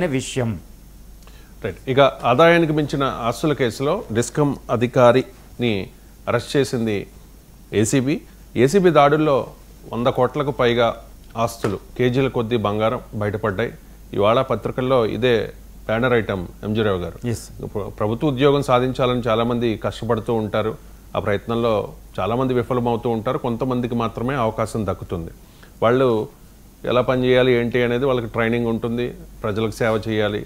విషయం. రైట్. ఇక ఆదాయానికి మించిన ఆస్తుల కేసులో డిస్కమ్ అధికారిని అరెస్ట్ చేసింది ఏసీబీ దాడుల్లో 100 కోట్లకు పైగా ఆస్తులు, కేజీల కొద్దీ బంగారం బయటపడ్డాయి. ఇవాళ పత్రికల్లో ఇదే బ్యానర్ ఐటమ్. ఎంజీరావు గారు, ప్రభుత్వ ఉద్యోగం సాధించాలని చాలామంది కష్టపడుతూ ఉంటారు. ఆ ప్రయత్నంలో చాలామంది విఫలమవుతూ ఉంటారు. కొంతమందికి మాత్రమే అవకాశం దక్కుతుంది. వాళ్ళు ఎలా పనిచేయాలి ఏంటి అనేది వాళ్ళకి ట్రైనింగ్ ఉంటుంది. ప్రజలకు సేవ చేయాలి,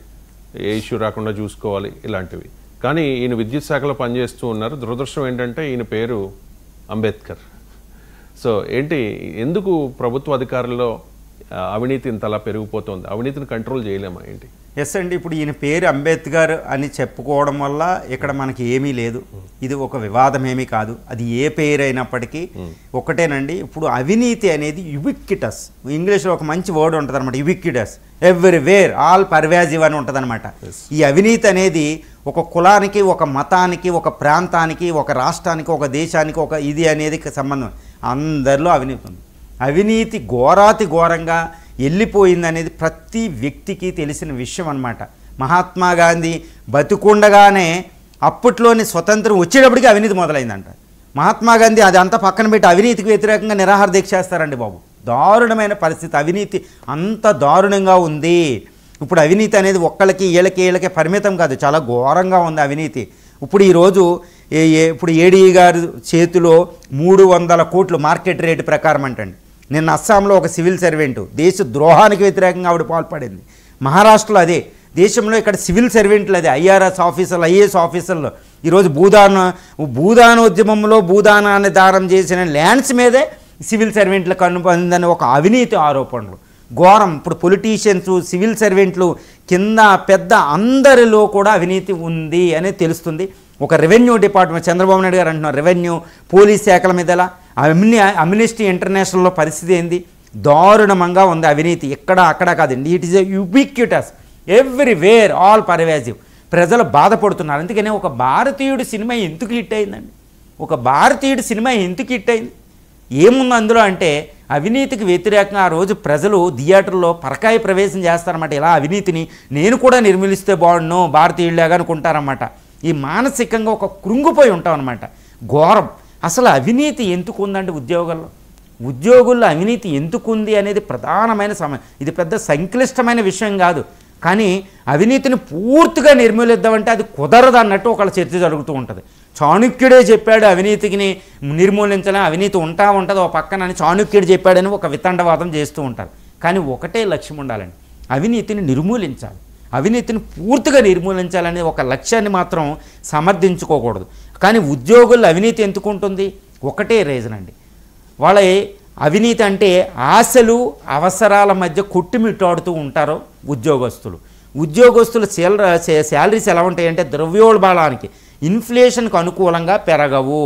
ఏ ఇష్యూ రాకుండా చూసుకోవాలి, ఇలాంటివి. కానీ ఈయన విద్యుత్ శాఖలో పనిచేస్తూ ఉన్నారు. దురదృష్టం ఏంటంటే ఈయన పేరు అంబేద్కర్. సో ఏంటి, ఎందుకు ప్రభుత్వ అధికారుల్లో అవినీతి ఇంతలా పెరిగిపోతుంది? అవినీతిని కంట్రోల్ చేయలేమా ఏంటి? ఎస్ అండి, ఇప్పుడు ఈయన పేరు అంబేద్కర్ అని చెప్పుకోవడం వల్ల ఇక్కడ మనకి ఏమీ లేదు. ఇది ఒక వివాదం ఏమీ కాదు. అది ఏ పేరు అయినప్పటికీ ఒకటేనండి. ఇప్పుడు అవినీతి అనేది యుబిక్విటస్, ఇంగ్లీష్లో ఒక మంచి వర్డ్ ఉంటుంది అనమాట, యుబిక్విటస్, ఎవ్రీవేర్, ఆల్ పర్వాజివ్ అని ఉంటుంది అనమాట. ఈ అవినీతి అనేది ఒక కులానికి, ఒక మతానికి, ఒక ప్రాంతానికి, ఒక రాష్ట్రానికి, ఒక దేశానికి, ఒక ఇది అనేది సంబంధం. అందరిలో అవినీతి ఉంది. అవినీతి ఘోరాతి ఘోరంగా వెళ్ళిపోయింది అనేది ప్రతి వ్యక్తికి తెలిసిన విషయం అన్నమాట. మహాత్మా గాంధీ బతికుండగానే అప్పట్లోని స్వతంత్రం వచ్చేటప్పటికి అవినీతి మొదలైందంట. మహాత్మా గాంధీ అది అంతా పక్కన పెట్టి అవినీతికి వ్యతిరేకంగా నిరాహార దీక్ష చేస్తారండి బాబు. దారుణమైన పరిస్థితి, అవినీతి అంత దారుణంగా ఉంది. ఇప్పుడు అవినీతి అనేది ఒక్కళ్ళకి వీళ్ళకి పరిమితం కాదు, చాలా ఘోరంగా ఉంది అవినీతి. ఇప్పుడు ఈరోజు ఇప్పుడు ఏడీ గారి చేతిలో 300 కోట్లు మార్కెట్ రేటు ప్రకారం అంటండి. నిన్న అస్సాంలో ఒక సివిల్ సర్వెంటు దేశ ద్రోహానికి వ్యతిరేకంగా ఆవిడ పాల్పడింది. మహారాష్ట్రలో అదే, దేశంలో ఇక్కడ సివిల్ సర్వెంట్లు అదే, ఐఆర్ఎస్ ఆఫీసర్లు, ఐఏఎస్ ఆఫీసర్లు ఈరోజు భూదానోద్యమంలో భూదానాన్ని దానం చేసిన ల్యాండ్స్ మీదే సివిల్ సర్వెంట్లు కనుపొందని ఒక అవినీతి ఆరోపణలు ఘోరం. ఇప్పుడు పొలిటీషియన్స్, సివిల్ సర్వెంట్లు కింద పెద్ద అందరిలో కూడా అవినీతి ఉంది అనేది తెలుస్తుంది. ఒక రెవెన్యూ డిపార్ట్మెంట్, చంద్రబాబు నాయుడు గారు అంటున్నారు రెవెన్యూ పోలీస్ శాఖల మీద ఎలా, అమ్నిస్టీ ఇంటర్నేషనల్లో పరిస్థితి ఏంది, దారుణంగా ఉంది అవినీతి. ఇక్కడ అక్కడ కాదండి, it is a ubiquitous, everywhere, all pervasive. ప్రజలు బాధపడుతున్నారు. అందుకనే ఒక భారతీయుడు సినిమా ఎందుకు హిట్ అయిందండి? ఒక భారతీయుడు సినిమా ఎందుకు హిట్ అయింది? ఏముంది అందులో అంటే అవినీతికి వ్యతిరేకంగా ఆ రోజు ప్రజలు థియేటర్లో పరకాయ ప్రవేశం చేస్తారన్నమాట. ఇలా అవినీతిని నేను కూడా నిర్మూలిస్తే బాగుండు భారతీయులాగా అనుకుంటారన్నమాట. ఈ మానసికంగా ఒక కృంగిపోయి ఉంటాం అన్నమాట. ఘోరం. అసలు అవినీతి ఎందుకు ఉందంటే ఉద్యోగుల్లో అవినీతి ఎందుకుంది అనేది ప్రధానమైన సమయం. ఇది పెద్ద సంక్లిష్టమైన విషయం కాదు. కానీ అవినీతిని పూర్తిగా నిర్మూలిద్దామంటే అది కుదరదు అన్నట్టు ఒకళ్ళ చర్చ జరుగుతూ ఉంటుంది. చాణుక్యుడే చెప్పాడు అవినీతిని నిర్మూలించాలని, అవినీతి ఉంటుంది ఓ పక్కన అని చాణుక్యుడు చెప్పాడని ఒక వితండవాదం చేస్తూ ఉంటారు. కానీ ఒకటే లక్ష్యం ఉండాలండి, అవినీతిని నిర్మూలించాలి. అవినీతిని పూర్తిగా నిర్మూలించాలనే ఒక లక్ష్యాన్ని మాత్రం సమర్థించుకోకూడదు. కానీ ఉద్యోగుల్లో అవినీతి ఎందుకు ఉంటుంది? ఒకటే రీజన్ అండి, వాళ్ళ అవినీతి అంటే ఆశలు అవసరాల మధ్య కొట్టుమిట్టాడుతూ ఉంటారు ఉద్యోగస్తులు శాలరీస్ ఎలా ఉంటాయంటే ద్రవ్యోల్బణానికి, ఇన్ఫ్లేషన్కి అనుకూలంగా పెరగవు.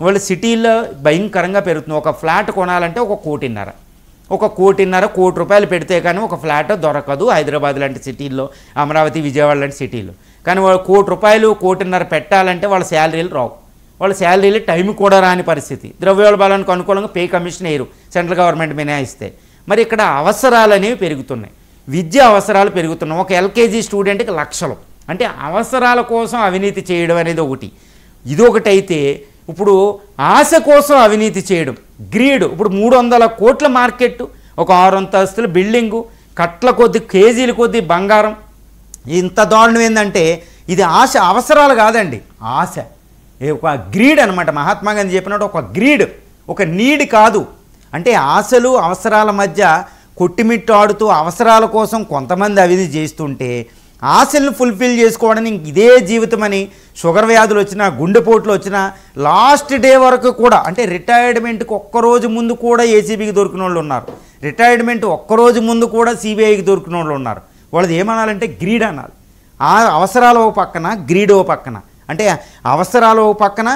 వాళ్ళు సిటీల్లో భయంకరంగా పెరుగుతుంది. ఒక ఫ్లాట్ కొనాలంటే 1.5 కోటి రూపాయలు పెడితే కానీ ఒక ఫ్లాట్ దొరకదు హైదరాబాద్ లాంటి సిటీల్లో, అమరావతి, విజయవాడ లాంటి సిటీల్లో. కానీ వాళ్ళు 1.5 కోటి, 1.5 పెట్టాలంటే వాళ్ళ శాలరీలు రావు. వాళ్ళ శాలరీలు టైం కూడా రాని పరిస్థితి. ద్రవ్యోల్బణానికి అనుకూలంగా పే కమిషన్ వేయరు, సెంట్రల్ గవర్నమెంట్ మినహాయిస్తే. మరి ఇక్కడ అవసరాలు అనేవి పెరుగుతున్నాయి, విద్య అవసరాలు పెరుగుతున్నాయి. ఒక ఎల్కేజీ స్టూడెంట్కి లక్షలు, అంటే అవసరాల కోసం అవినీతి చేయడం అనేది ఒకటి. ఇదొకటి అయితే ఇప్పుడు ఆశ కోసం అవినీతి చేయడం, గ్రీడ్. ఇప్పుడు 300 కోట్ల మార్కెట్, ఒక 6 అంతస్తుల బిల్డింగు, కట్ల కొద్ది, కేజీల కొద్ది బంగారం. ఇంత దారుణం ఏంటంటే ఇది ఆశ, అవసరాలు కాదండి, ఆశ, ఒక గ్రీడ్ అనమాట. మహాత్మా గాంధీ చెప్పినట్టు ఒక గ్రీడ్, ఒక నీడ్ కాదు. అంటే ఆశలు అవసరాల మధ్య కొట్టిమిట్టాడుతూ అవసరాల కోసం కొంతమంది అవినీతి చేస్తుంటే ఆశలను ఫుల్ఫిల్ చేసుకోవడానికి ఇదే జీవితం అని షుగర్ వ్యాధులు వచ్చినా, గుండెపోట్లు వచ్చినా, లాస్ట్ డే వరకు కూడా, అంటే రిటైర్మెంట్కి ఒక్కరోజు ముందు కూడా ఏసీబీకి దొరికిన వాళ్ళు ఉన్నారు, రిటైర్మెంట్ ఒక్కరోజు ముందు కూడా సిబిఐకి దొరికిన వాళ్ళు ఉన్నారు. వాళ్ళది ఏమనాలంటే గ్రీడ్ అనాలి. ఆ అవసరాలు ఓ పక్కన, గ్రీడ్ ఓ పక్కన, అంటే అవసరాలు ఓ పక్కన,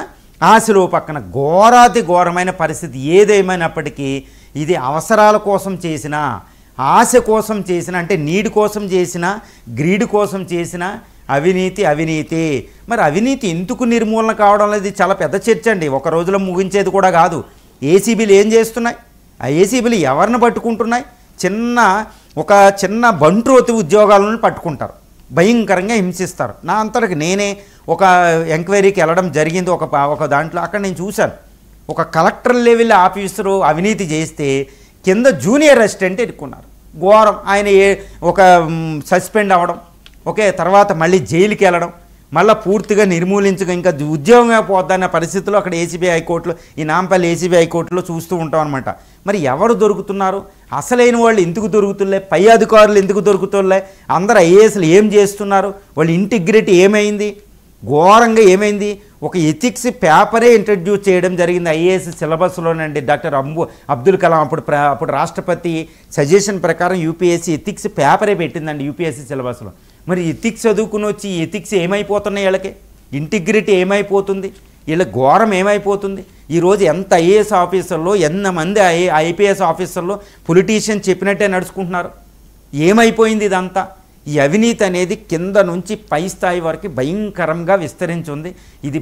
ఆశలు ఓ పక్కన. ఘోరాతి ఘోరమైన పరిస్థితి. ఏదేమైనప్పటికీ ఇది అవసరాల కోసం చేసిన, ఆశ కోసం చేసిన, అంటే నీడ్ కోసం చేసిన, గ్రీడ్ కోసం చేసిన అవినీతి. మరి అవినీతి ఎందుకు నిర్మూలన కావడం అనేది చాలా పెద్ద చర్చ అండి. ఒక రోజులో ముగించేది కూడా కాదు. ఏసీబీలు ఏం చేస్తున్నాయి, ఆ ఏసీబీలు ఎవరిని పట్టుకుంటున్నాయి? చిన్న ఒక చిన్న బంట్రోతి ఉద్యోగాలను పట్టుకుంటారు, భయంకరంగా హింసిస్తారు. నా అంతటికి నేనే ఒక ఎంక్వైరీకి వెళ్ళడం జరిగింది. ఒక దాంట్లో అక్కడ నేను చూశాను, ఒక కలెక్టర్ లెవెల్ ఆఫీసరు అవినీతి చేస్తే కింద జూనియర్ అసిస్టెంట్ ఎన్నుకున్నారు. ఘోరం. ఆయన ఒక సస్పెండ్ అవ్వడం, ఓకే, తర్వాత మళ్ళీ జైలుకి వెళ్ళడం, మళ్ళీ పూర్తిగా నిర్మూలించగా ఇంకా ఉద్యోగమే పోద్దన్న పరిస్థితుల్లో అక్కడ ఏసీబీ హైకోర్టులో, ఈ నాంపల్లి ఏసీబీ హైకోర్టులో చూస్తూ ఉంటాం అనమాట. మరి ఎవరు దొరుకుతున్నారు? అసలైన వాళ్ళు ఎందుకు దొరుకుతులే? పై అధికారులు ఎందుకు దొరుకుతులే? అందరు ఐఏఎస్లు ఏం చేస్తున్నారు? వాళ్ళ ఇంటిగ్రిటీ ఏమైంది? ఘోరంగా ఏమైంది? ఒక ఎథిక్స్ పేపరే ఇంట్రడ్యూస్ చేయడం జరిగింది ఐఏఎస్ సిలబస్లోనండి. డాక్టర్ అబ్దుల్ కలాం అప్పుడు రాష్ట్రపతి సజెషన్ ప్రకారం యూపీఎస్సీ ఎథిక్స్ పేపరే పెట్టిందండి యూపీఎస్సీ సిలబస్లో. మరి ఎథిక్స్ చదువుకుని వచ్చి ఎథిక్స్ ఏమైపోతున్నాయి? వీళ్ళకి ఇంటిగ్రిటీ ఏమైపోతుంది? వీళ్ళ ఘోరం ఏమైపోతుంది? ఈరోజు ఎంత ఐఏఎస్ ఆఫీసర్లో, ఎంతమంది ఐపీఎస్ ఆఫీసర్లో పొలిటీషియన్ చెప్పినట్టే నడుచుకుంటున్నారు. ఏమైపోయింది ఇదంతా? ఈ అవినీతి అనేది కింద నుంచి పై స్థాయి వరకు భయంకరంగా విస్తరించింది. ఇది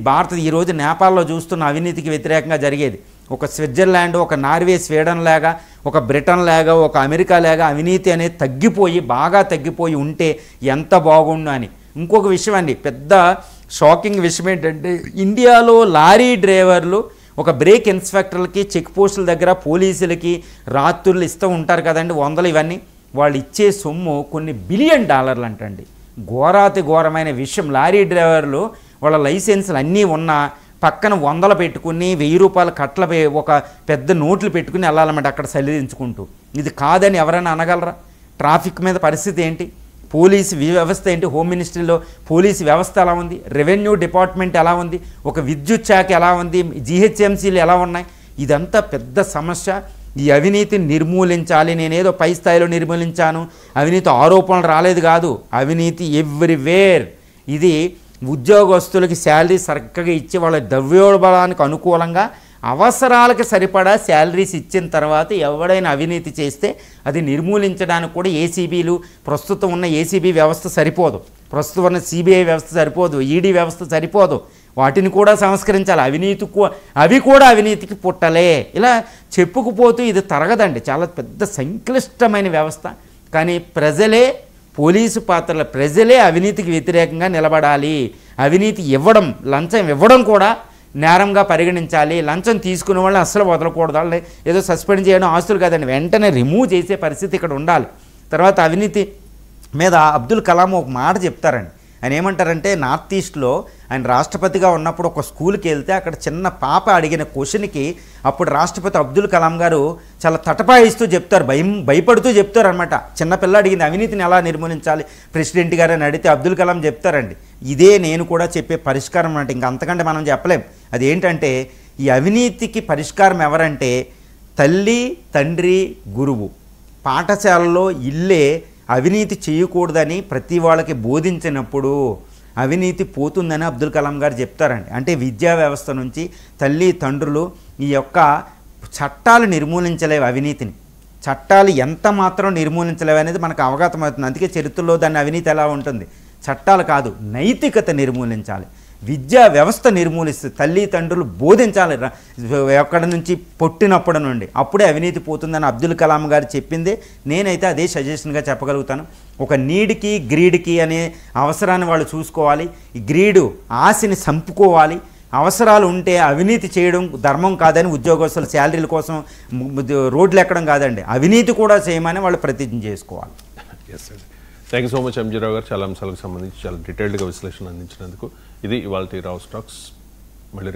ఈరోజు నేపాల్లో చూస్తున్న అవినీతికి వ్యతిరేకంగా జరిగేది. ఒక స్విట్జర్లాండ్, ఒక నార్వే, స్వీడన్ లాగా, ఒక బ్రిటన్ లాగా, ఒక అమెరికా లాగా అవినీతి అనేది తగ్గిపోయి, బాగా తగ్గిపోయి ఉంటే ఎంత బాగుండు అని. ఇంకొక విషయం అండి, పెద్ద షాకింగ్ విషయం ఏంటంటే, ఇండియాలో లారీ డ్రైవర్లు ఒక బ్రేక్ ఇన్స్పెక్టర్లకి, చెక్ పోస్టుల దగ్గర పోలీసులకి రాత్రులు ఇస్తూ ఉంటారు కదండి, వందలు ఇవన్నీ. వాళ్ళు ఇచ్చే సొమ్ము కొన్ని $1 బిలియన్ అంటండి. ఘోరాతి ఘోరమైన విషయం. లారీ డ్రైవర్లు వాళ్ళ లైసెన్సులు అన్నీ ఉన్నా పక్కన 100 పెట్టుకుని ₹1000 కట్ల ఒక పెద్ద నోట్లు పెట్టుకుని వెళ్ళాలన్నమాట అక్కడ సరిదించుకుంటూ. ఇది కాదని ఎవరైనా అనగలరా? ట్రాఫిక్ మీద పరిస్థితి ఏంటి? పోలీసు వ్యవస్థ ఏంటి? హోమ్ మినిస్ట్రీలో పోలీసు వ్యవస్థ ఎలా ఉంది? రెవెన్యూ డిపార్ట్మెంట్ ఎలా ఉంది? ఒక విద్యుత్ శాఖ ఎలా ఉంది? జీహెచ్ఎంసీలు ఎలా ఉన్నాయి? ఇదంతా పెద్ద సమస్య. ఈ అవినీతిని నిర్మూలించాలి. నేనేదో పై స్థాయిలో నిర్మూలించాను, అవినీతి ఆరోపణలు రాలేదు కాదు, అవినీతి ఎవ్రీవేర్. ఇది ఉద్యోగస్తులకి శాలరీ చక్కగా ఇచ్చి వాళ్ళ ద్రవ్యోల్బణానికి అనుకూలంగా అవసరాలకు సరిపడా శాలరీస్ ఇచ్చిన తర్వాత ఎవడైనా అవినీతి చేస్తే అది నిర్మూలించడానికి కూడా ఏసీబీలు, ప్రస్తుతం ఉన్న ఏసీబీ వ్యవస్థ సరిపోదు, ప్రస్తుతం ఉన్న సిబిఐ వ్యవస్థ సరిపోదు, ఈడీ వ్యవస్థ సరిపోదు, వాటిని కూడా సంస్కరించాలి. అవి కూడా అవినీతికి పుట్టలే. ఇలా చెప్పుకుపోతూ ఇది తరగదండి. చాలా పెద్ద సంక్లిష్టమైన వ్యవస్థ. కానీ ప్రజలే, పోలీసు పాత్రల ప్రజలే అవినీతికి వ్యతిరేకంగా నిలబడాలి. అవినీతి ఇవ్వడం, లంచం ఇవ్వడం కూడా నేరంగా పరిగణించాలి. లంచం తీసుకునే వాళ్ళని అస్సలు వదలకూడదు. వాళ్ళు ఏదో సస్పెండ్ చేయడం ఆస్తులు కాదండి, వెంటనే రిమూవ్ చేసే పరిస్థితి ఇక్కడ ఉండాలి. తర్వాత అవినీతి మీద అబ్దుల్ కలాం ఒక మాట చెప్తారండి. ఆయన ఏమంటారంటే, నార్త్ ఈస్ట్లో ఆయన రాష్ట్రపతిగా ఉన్నప్పుడు ఒక స్కూల్కి వెళ్తే అక్కడ చిన్న పాప అడిగిన క్వశ్చన్కి అప్పుడు రాష్ట్రపతి అబ్దుల్ కలాం గారు చాలా తటపాయిస్తూ చెప్తారు, భయపడుతూ చెప్తారు అనమాట. చిన్నపిల్ల అడిగింది అవినీతిని ఎలా నిర్మూలించాలి ప్రెసిడెంట్ గారు అని అడిగితే అబ్దుల్ కలాం చెప్తారండి, ఇదే నేను కూడా చెప్పే పరిష్కారం అంటే, ఇంకా అంతకంటే మనం చెప్పలేం. అదేంటంటే, ఈ అవినీతికి పరిష్కారం ఎవరంటే తల్లి, తండ్రి, గురువు. పాఠశాలలో ఇల్లే అవినీతి చేయకూడదని ప్రతి వాళ్ళకి బోధించినప్పుడు అవినీతి పోతుందని అబ్దుల్ కలాం గారు చెప్తారండి. అంటే విద్యా వ్యవస్థ నుంచి తల్లి, తండ్రులు ఈ యొక్క చట్టాలు నిర్మూలించలేవు అవినీతిని. చట్టాలు ఎంత మాత్రం నిర్మూలించలేవు అనేది మనకు అవగతం అవుతుంది. అందుకే చరిత్రలో దాన్ని అవినీతి ఎలా ఉంటుంది, చట్టాలు కాదు, నైతికత నిర్మూలించాలి. విద్యా వ్యవస్థ నిర్మూలిస్తుంది. తల్లిదండ్రులు బోధించాలి ఎక్కడి నుంచి, పుట్టినప్పటి నుండి. అప్పుడే అవినీతి పోతుందని అబ్దుల్ కలాం గారు చెప్పిందే నేనైతే అదే సజెషన్గా చెప్పగలుగుతాను. ఒక నీడ్కి, గ్రీడ్కి అనే అవసరాన్ని వాళ్ళు చూసుకోవాలి. ఈ గ్రీడు ఆశని చంపుకోవాలి. అవసరాలు ఉంటే అవినీతి చేయడం ధర్మం కాదని, ఉద్యోగస్తుల శాలరీల కోసం రోడ్లు ఎక్కడం కాదండి, అవినీతి కూడా చేయమని వాళ్ళు ప్రతిజ్ఞ చేసుకోవాలి. Thank you so much MG Rao గారు, చాలా అంశాలకు సంబంధించి చాలా డీటెయిల్డ్గా విశ్లేషణ అందించినందుకు. ఇది ఇవాల్టి రావు టాక్స్. మళ్ళీ